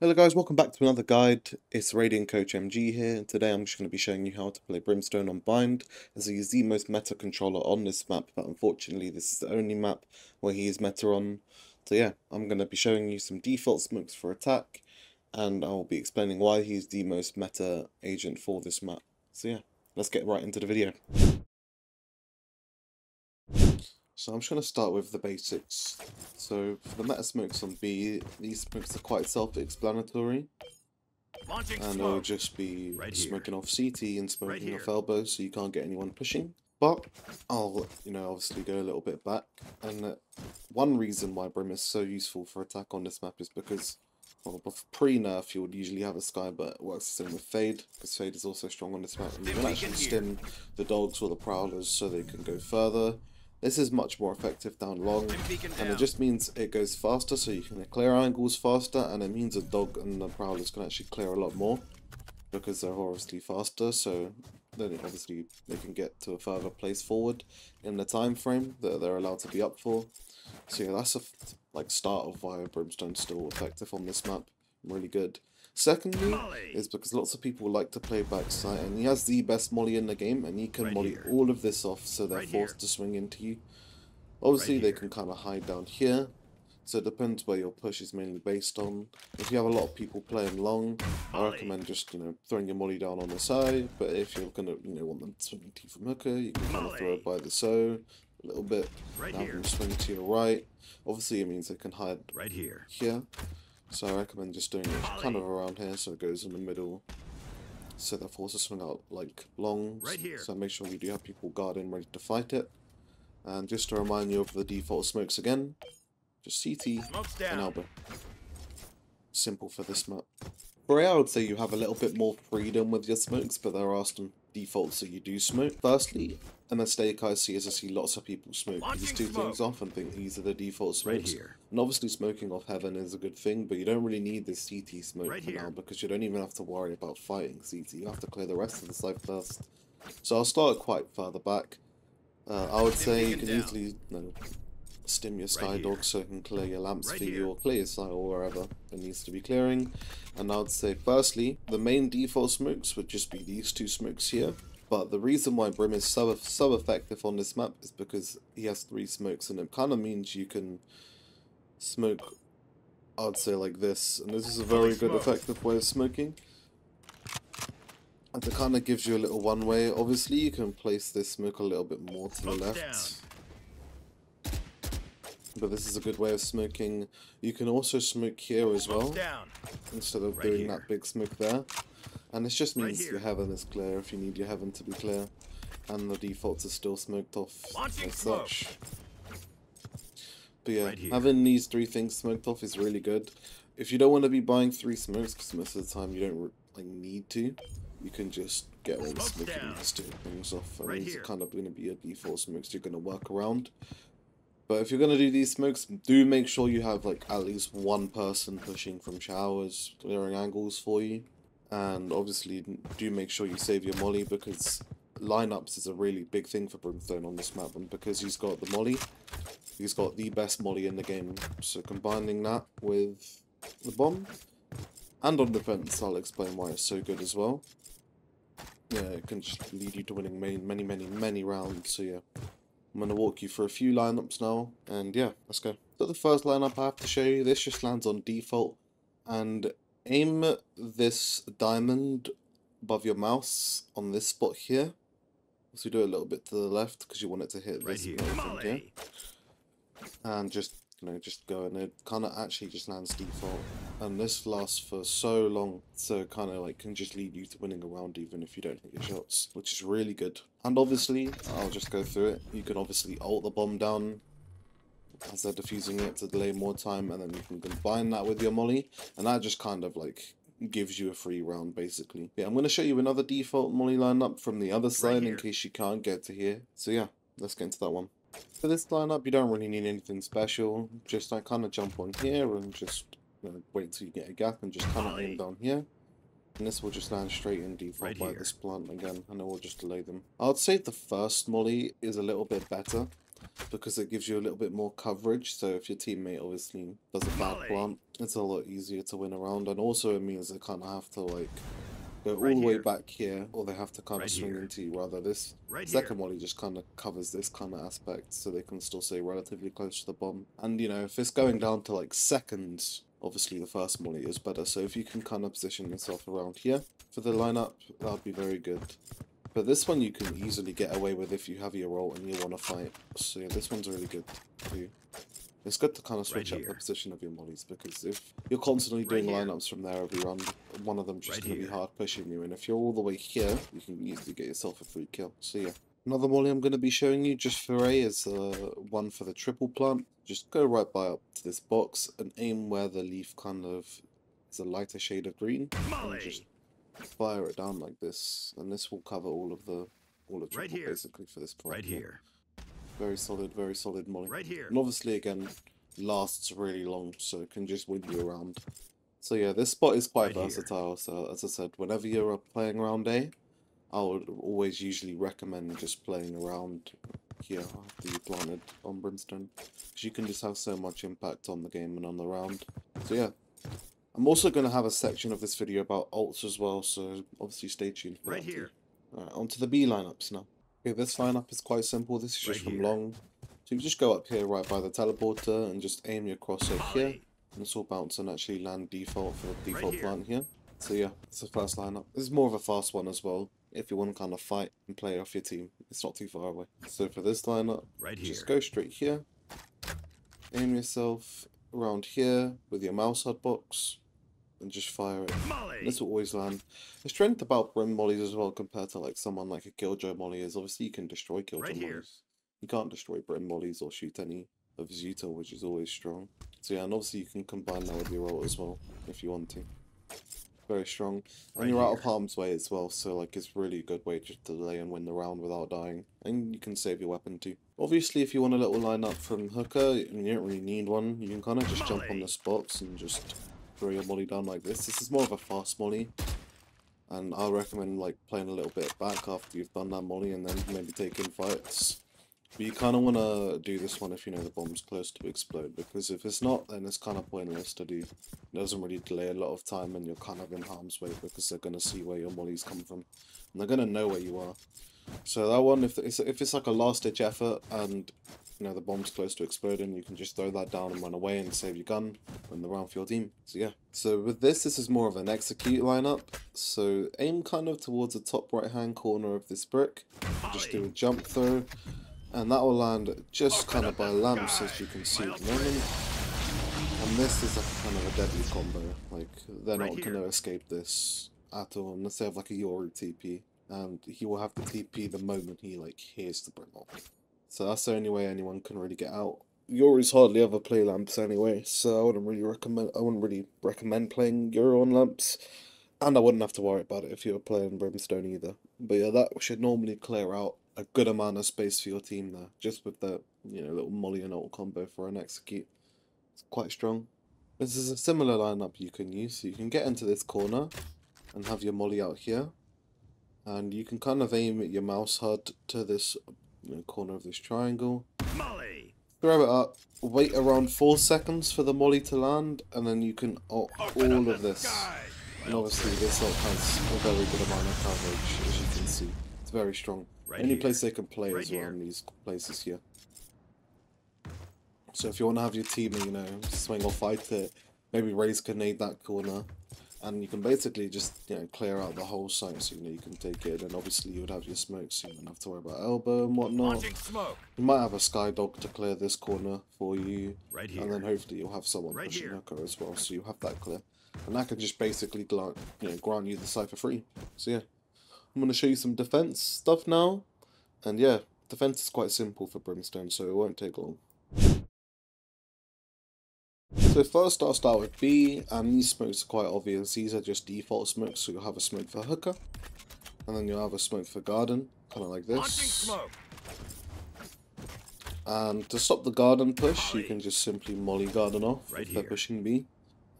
Hello guys, welcome back to another guide. It's Radiant Coach MG here, and today I'm just going to be showing you how to play Brimstone on Bind, as he is the most meta controller on this map, but unfortunately this is the only map where he is meta on. So yeah, I'm going to be showing you some default smokes for attack, and I'll be explaining why he's the most meta agent for this map. So yeah, let's get right into the video. So I'm just going to start with the basics. So for the meta smokes on B, these smokes are quite self-explanatory. And it'll just be smoking off CT and smoking off elbow, so you can't get anyone pushing. But I'll, obviously go a little bit back. And one reason why Brim is so useful for attack on this map is because, well, pre-nerf you would usually have a Sky, but it works the same with Fade, because Fade is also strong on this map. And you can actually stim the dogs or the prowlers so they can go further. This is much more effective down long, and it just means it goes faster, so you can clear angles faster, and it means a dog and the prowlers can actually clear a lot more, because they're obviously faster, so then obviously they can get to a further place forward in the time frame that they're allowed to be up for. So yeah, that's a start of why Brimstone's still effective on this map, really good. Secondly, is because lots of people like to play backside, and he has the best molly in the game, and he can molly all of this off, so they're forced to swing into you. Obviously, they can kind of hide down here, so it depends where your push is mainly based on. If you have a lot of people playing long, I recommend just, throwing your molly down on the side, but if you're going to, want them to swing to you from hooker, you can kind of throw it by the so, a little bit, have them swing to your right. Obviously, it means they can hide here. So I recommend just doing it kind of around here, so it goes in the middle. So they're forced to swing out like long. So make sure you do have people guarding ready to fight it. And just to remind you of the default smokes again, just CT and elbow. Simple for this map. For A, I would say you have a little bit more freedom with your smokes, but there are some defaults that you do smoke. Firstly, a mistake I see is I see lots of people smoke these two things off and think these are the default smokes. And obviously smoking off heaven is a good thing, but you don't really need this CT smoke for now, because you don't even have to worry about fighting CT. You have to clear the rest of the site first. So I'll start quite further back. I would say you can easily stim your Sky Dog so it can clear your lamps for you, or clear your site or wherever it needs to be clearing. And I would say firstly, the main default smokes would just be these two smokes here. But the reason why Brim is so effective on this map is because he has 3 smokes, and it kind of means you can smoke, I'd say, like this. And this is a very good effective way of smoking. And it kind of gives you a little one way. Obviously, you can place this smoke a little bit more to the left. But this is a good way of smoking. You can also smoke here as well, instead of doing that big smoke there. And this just means your heaven is clear if you need your heaven to be clear. And the defaults are still smoked off as such. But yeah, having these 3 things smoked off is really good. If you don't want to be buying 3 smokes, because most of the time you don't need to, you can just get away with smoking these 2 things off. And these are kind of going to be your default smokes you're going to work around. But if you're going to do these smokes, do make sure you have at least one person pushing from showers, clearing angles for you. And obviously do make sure you save your molly, because lineups is a really big thing for Brimstone on this map. And because he's got the molly, he's got the best molly in the game. So combining that with the bomb, and on defense, I'll explain why it's so good as well. Yeah, it can just lead you to winning many rounds, so yeah. I'm going to walk you through a few lineups now, and yeah, let's go. So the first lineup I have to show you, this just lands on default, and aim this diamond above your mouse on this spot here. So do it a little bit to the left, because you want it to hit this here. And just go, and it kind of actually just lands default. And this lasts for so long, so it kind of can just lead you to winning a round even if you don't hit your shots, which is really good. And obviously, I'll just go through it. You can obviously ult the bomb down as they're defusing it to delay more time, and then you can combine that with your molly, and that just kind of gives you a free round basically. Yeah, I'm going to show you another default molly lineup from the other side in case you can't get to here. So yeah, let's get into that one. For this lineup, you don't really need anything special. Just kind of jump on here and just wait till you get a gap and just kind of aim down here. And this will just land straight in default by this plant again, and it will just delay them. I would say the first molly is a little bit better. because it gives you a little bit more coverage. So if your teammate obviously does a bad plant, it's a lot easier to win around, and also it means they kind of have to like go all the way back here, or they have to kind of swing into you. Rather, this second molly just kind of covers this kind of aspect, so they can still stay relatively close to the bomb. And you know, if it's going down to like seconds, obviously the first molly is better. So if you can kind of position yourself around here for the lineup, that would be very good. But this one you can easily get away with if you have your ult and you want to fight. So yeah, this one's really good for you. It's good to kind of switch up the position of your mollies, because if you're constantly doing lineups from there every round, one of them's just going to be hard pushing you, and if you're all the way here, you can easily get yourself a free kill. So yeah, another molly I'm going to be showing you just for A is one for the triple plant. Just go right by up to this box and aim where the leaf kind of is a lighter shade of green, and just fire it down like this, and this will cover all of triple basically for this plant. Very solid molly. And obviously, again, lasts really long, so it can just win you around. So yeah, this spot is quite versatile. So as I said, whenever you're playing round A, I would always usually recommend just playing around here after you planted on Brimstone, because you can just have so much impact on the game and on the round. So yeah, I'm also going to have a section of this video about ults as well, so obviously stay tuned for that too. Alright, on to the B lineups now. Okay, this lineup is quite simple. This is just from long. So you just go up here right by the teleporter and just aim your crosshair here. And this will bounce and actually land default for the default plant here. So yeah, it's the first lineup. This is more of a fast one as well, if you want to kind of fight and play off your team. It's not too far away. So for this lineup, just go straight here. Aim yourself around here with your mouse HUD box. And just fire it. And this will always land. The strength about Brim mollies as well compared to like someone like a Killjoy molly is obviously you can destroy Killjoy mollies. You can't destroy Brim mollies or shoot any of his util, which is always strong. So yeah, and obviously you can combine that with your ult as well if you want to. Very strong. And you're out of harm's way as well, so like it's really a good way to delay and win the round without dying. And you can save your weapon too. Obviously if you want a little lineup from Hooker, and you don't really need one, you can kind of just jump on the spots and just throw your molly down like this. This is more of a fast molly, and I recommend like playing a little bit back after you've done that molly and then maybe taking fights. But you kind of want to do this one if you know the bomb's close to explode, because if it's not, then it's kind of pointless to do. It doesn't really delay a lot of time and you're kind of in harm's way, because they're going to see where your mollies come from and they're going to know where you are. So that one, if it's like a last ditch effort and you know the bomb's close to exploding, you can just throw that down and run away and save your gun, win the round for your team. So yeah, so with this is more of an execute lineup. So aim kind of towards the top right hand corner of this brick, just do a jump throw, and that will land just kind of by lamps, as you can see at the moment. And this is like kind of a deadly combo. Like they're not going to escape this at all unless they have like a Yori TP, and he will have to TP the moment he like hears the brim up. So that's the only way anyone can really get out. Yori's hardly ever play lamps anyway, so I wouldn't really recommend playing Yori on lamps, and I wouldn't have to worry about it if you were playing Brimstone either. But yeah, that should normally clear out a good amount of space for your team there, just with the little molly and ult combo for an execute. It's quite strong. This is a similar lineup you can use, so you can get into this corner and have your molly out here, and you can kind of aim at your mouse HUD to this corner of this triangle. Molly. Throw it up, wait around 4 seconds for the molly to land, and then you can ult all of this. And obviously this ult has a very good amount of coverage, as you can see. It's very strong. Any place they can play is around these places here. So if you want to have your team, swing or fight it, maybe raise grenade that corner, and you can basically just clear out the whole site, so you can take it. And obviously you would have your smoke, so you don't have to worry about elbow and whatnot. You might have a skydog to clear this corner for you, and then hopefully you'll have someone pushing Hooker as well, so you have that clear, and that can just basically grant you the site for free. So yeah, I'm going to show you some defense stuff now, and yeah, defense is quite simple for Brimstone, so it won't take long. So first I'll start with B, and these smokes are quite obvious. These are just default smokes, so you'll have a smoke for Hooker, and then you'll have a smoke for Garden, kind of like this. And to stop the Garden push, you can just simply molly Garden off if they're pushing B,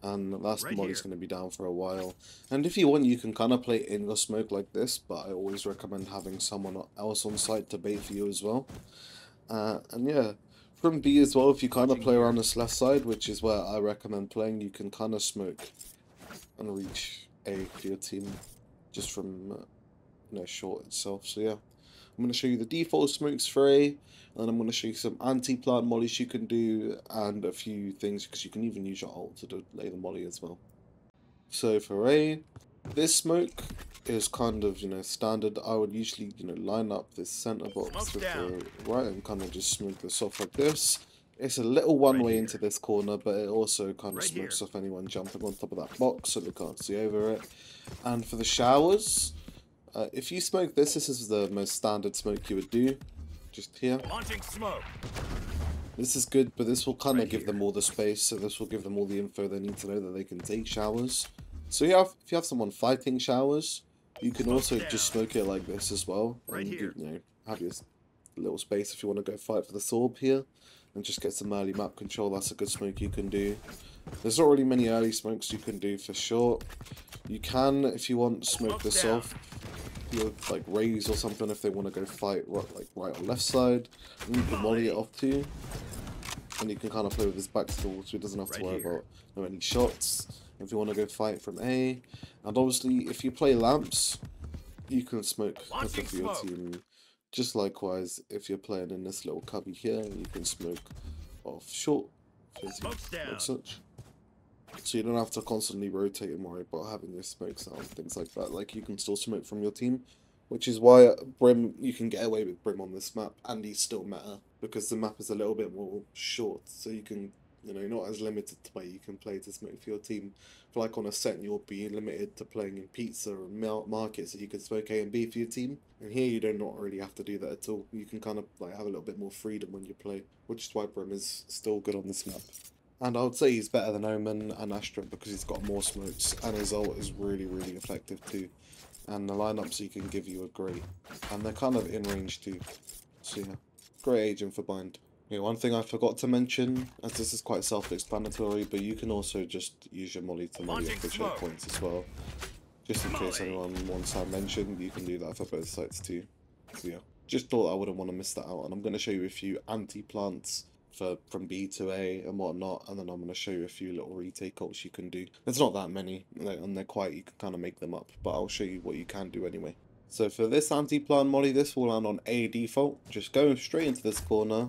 and last molly's going to be down for a while. And if you want, you can kind of play in your smoke like this, but I always recommend having someone else on site to bait for you as well. And yeah, from B as well, if you kind of play around this left side, which is where I recommend playing, you can kind of smoke and reach A for your team just from short itself. So yeah, I'm going to show you the default smokes for A, and I'm going to show you some anti-plant mollies you can do, and a few things, because you can even use your ult to lay the molly as well. So for A, this smoke is kind of, standard. I would usually, line up this center box with the right and kind of just smoke this off like this. It's a little one-way into this corner, but it also kind of smokes off anyone jumping on top of that box so they can't see over it. And for the showers, if you smoke this is the most standard smoke you would do, just here. This is good, but this will kind of give them all the space, so this will give them all the info they need to know that they can take showers. So if you have someone fighting showers, you can also just smoke it like this as well, and have your little space if you want to go fight for the Sorb here, and just get some early map control. That's a good smoke you can do. There's not really many early smokes you can do for short. You can, if you want, smoke this off with like Rays or something if they want to go fight right or left side, and you can molly it off too. And you can kind of play with his back stall, so he doesn't have to worry about any shots if you want to go fight from A. And obviously, if you play lamps, you can smoke quicker for your team. Just likewise, if you're playing in this little cubby here, you can smoke off short, like such. So you don't have to constantly rotate and worry about having your smokes out and things like that. Like, you can still smoke from your team, which is why Brim, you can get away with Brim on this map, and he's still meta, because the map is a little bit more short, so you can, not as limited to where you can play to smoke for your team. For like on a set, you'll be limited to playing in pizza or market, so you can smoke A and B for your team. And here you do not really have to do that at all. You can kind of like have a little bit more freedom when you play, which is why Brim is still good on this map. And I would say he's better than Omen and Astra because he's got more smokes, and his ult is really, really effective too. And the lineups he can give you are great, and they're kind of in range too. So yeah, great agent for Bind. Yeah, one thing I forgot to mention, as this is quite self-explanatory, but you can also just use your molly to molly up the choke points as well. Just in case anyone wants that mentioned, you can do that for both sides too. So yeah, just thought I wouldn't want to miss that out, and I'm going to show you a few anti-plants from B to A and whatnot, and then I'm going to show you a few little retake ults you can do. There's not that many, and they're quite, you can kind of make them up, but I'll show you what you can do anyway. So for this anti-plant molly, this will land on A default. Just go straight into this corner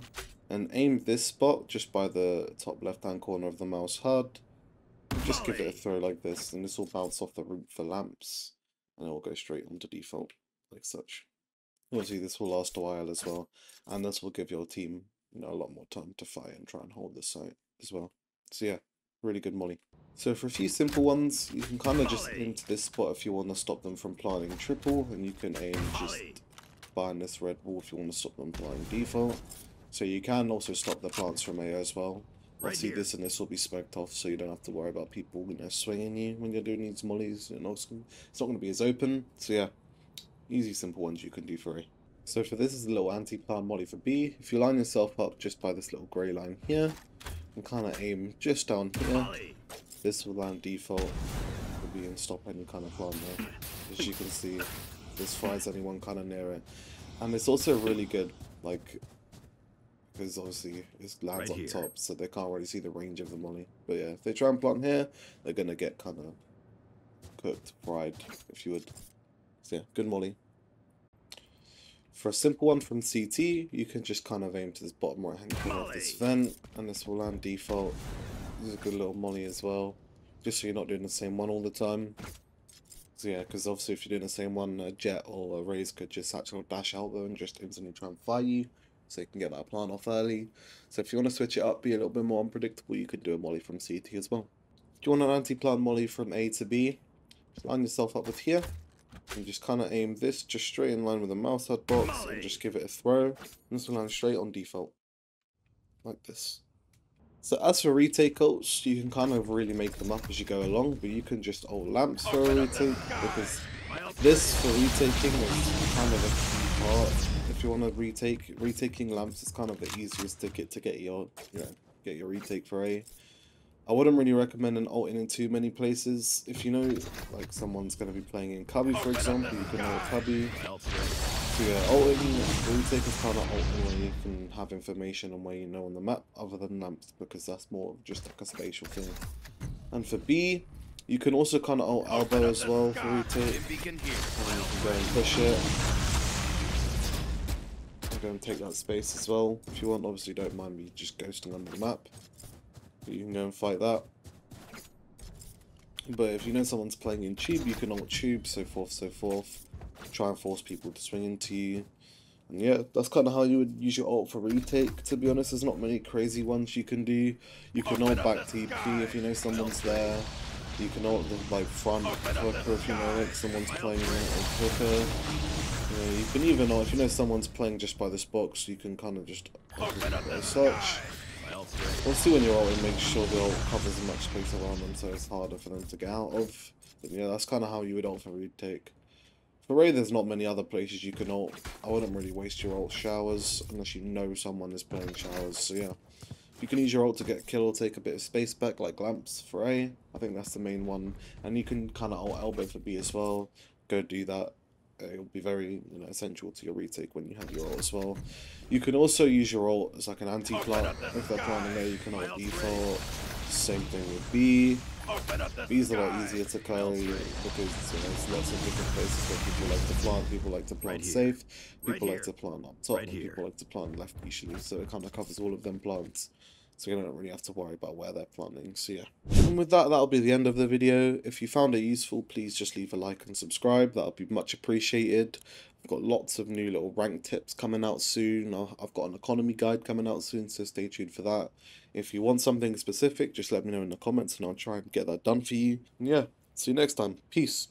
and aim this spot just by the top left hand corner of the mouse HUD. Just give it a throw like this, and this will bounce off the roof for lamps, and it will go straight onto default like such. Obviously this will last a while as well, and this will give your team a lot more time to fight and try and hold the site as well. So yeah, really good molly. So for a few simple ones, you can kind of just aim to this spot if you want to stop them from planting triple, and you can aim just behind this red wall if you want to stop them planting default. So you can also stop the plants from A as well. Obviously this and this will be smoked off, so you don't have to worry about people swinging you when you're doing these mollies. It's not going to be as open. So yeah, easy simple ones you can do for A. So for this is a little anti-plant molly for B. If you line yourself up just by this little grey line here, and kind of aim just down here, this will land default for B and stop any kind of plant there. As you can see, this fires anyone kind of near it. And it's also really good, like, because obviously it lands on top, so they can't really see the range of the molly. But yeah, if they try and plant here, they're going to get kind of cooked, fried, if you would. So yeah, good molly. For a simple one from CT, you can just kind of aim to this bottom right hand corner of this vent, and this will land default. This is a good little molly as well, just so you're not doing the same one all the time. So yeah, because obviously if you're doing the same one, a Jet or a Raze could just actually dash out there and just instantly try and fire you, so you can get that plant off early. So if you want to switch it up, be a little bit more unpredictable, you could do a molly from CT as well. If you want an anti-plant molly from A to B, just line yourself up with here. And just kind of aim this just straight in line with the mouse HUD box and just give it a throw. And this will land straight on default. Like this. So as for retake ults, you can kind of really make them up as you go along, but you can just ult lamps for a retake, because this for retaking is kind of a key part. If you want to retaking lamps is kind of the easiest ticket to get your retake for A. I wouldn't really recommend an ulting in too many places. If you know, like, someone's going to be playing in Cubby, for example, you can ult Cubby. So yeah, ulting, retake is kind of ulting where you can have information on where you know on the map, other than lamps, because that's more of just like a spatial thing. And for B, you can also kind of ult elbow as well for retake. And you can go and push it. And go and take that space as well. If you want, obviously don't mind me just ghosting under the map. But you can go and fight that. But if you know someone's playing in tube, you can ult tube, so forth, so forth. Try and force people to swing into you. And yeah, that's kind of how you would use your ult for retake. To be honest, there's not many crazy ones you can do. You can ult back TP if you know someone's there. You can ult the like front hooker if you know like someone's playing a hooker. You know, you can even ult if you know someone's playing just by this box. You can kind of just search. Obviously when you're ulting, make sure the ult covers as much space around them, so it's harder for them to get out of. But yeah, that's kind of how you would ult for retake. For Ray, there's not many other places you can ult. I wouldn't really waste your ult showers unless you know someone is playing showers. So yeah, you can use your ult to get a kill or take a bit of space back, like lamps for A. I think that's the main one. And you can kind of ult elbow for B as well. Go do that. It'll be very essential to your retake when you have your ult as well. You can also use your ult as like an anti-plant. If they're planting A, you can ult default. Same thing with B. B's a lot easier to carry because there's lots of different places where people like to plant. People like to plant safe, people like to plant up top, and people like to plant left usually. So it kind of covers all of them plants. So you don't really have to worry about where they're planting. So yeah. And with that, that'll be the end of the video. If you found it useful, please just leave a like and subscribe. That'll be much appreciated. I've got lots of new little rank tips coming out soon. I've got an economy guide coming out soon, so stay tuned for that. If you want something specific, just let me know in the comments and I'll try and get that done for you. And yeah, see you next time. Peace.